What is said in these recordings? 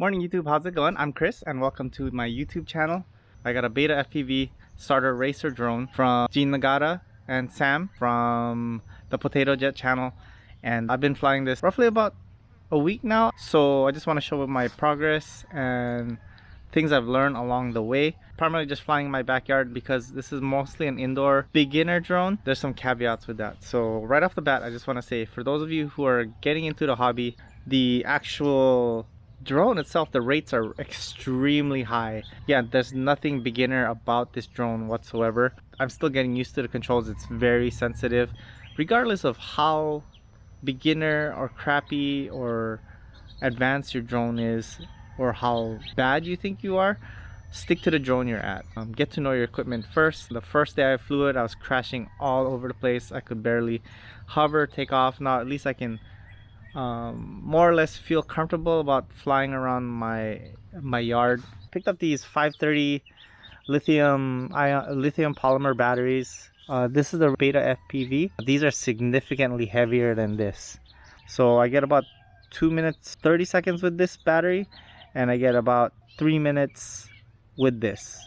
Morning YouTube, how's it going? I'm Chris and welcome to my YouTube channel. I got a BetaFPV starter racer drone from Gene Nagata and Sam from the Potato Jet channel, and I've been flying this roughly about a week now. So I just want to show my progress and things I've learned along the way. Primarily just flying in my backyard because this is mostly an indoor beginner drone. There's some caveats with that. So right off the bat, I just want to say, for those of you who are getting into the hobby, the actual drone itself, the rates are extremely high. Yeah, there's nothing beginner about this drone whatsoever. I'm still getting used to the controls. It's very sensitive. Regardless of how beginner or crappy or advanced your drone is, or how bad you think you are, stick to the drone you're at. Get to know your equipment first. The first day I flew it, I was crashing all over the place. I could barely hover, take off. Now at least I can more or less feel comfortable about flying around my yard. Picked up these 530 lithium polymer batteries. This is the BetaFPV. These are significantly heavier than this. So I get about 2 minutes 30 seconds with this battery, and I get about 3 minutes with this.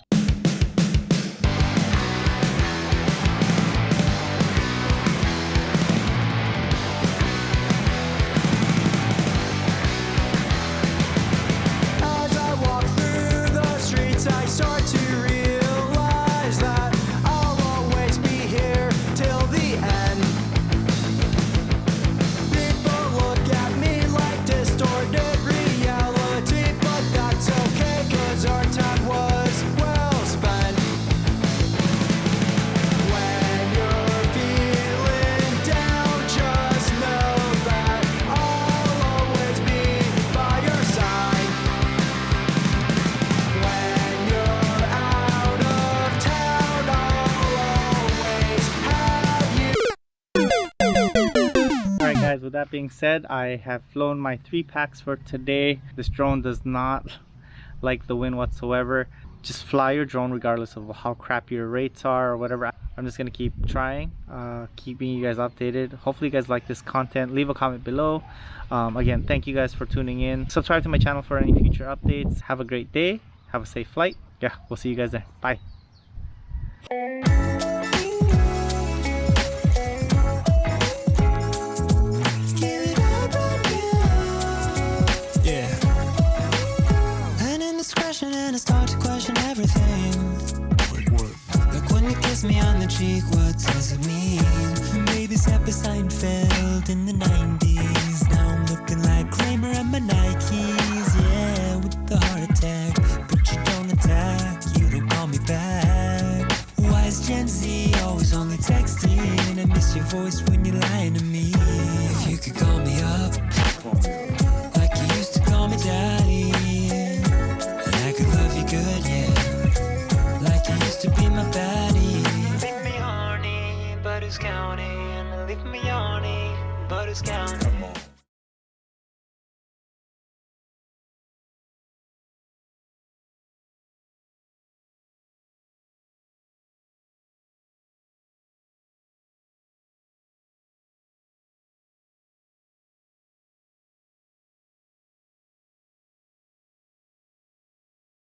Guys, with that being said, I have flown my 3 packs for today. This drone does not like the wind whatsoever. Just fly your drone regardless of how crappy your rates are or whatever. I'm just gonna keep trying, keeping you guys updated. Hopefully you guys like this content. Leave a comment below. Again, thank you guys for tuning in. Subscribe to my channel for any future updates. Have a great day. Have a safe flight. Yeah, we'll see you guys there. Bye. And I start to question everything. Like what? Like when you kiss me on the cheek, what does it mean? Maybe Zappa Seinfeld in the 90s. Now I'm looking like Kramer and my Nikes. Yeah, with the heart attack. But you don't attack, you don't call me back. Why is Gen Z always only texting? I miss your voice when you're lying to me. If you could call me up like you used to call me daddy, good, yeah, like you used to be my baddie. Leave me horny, but who's counting? Leave me horny, but who's counting?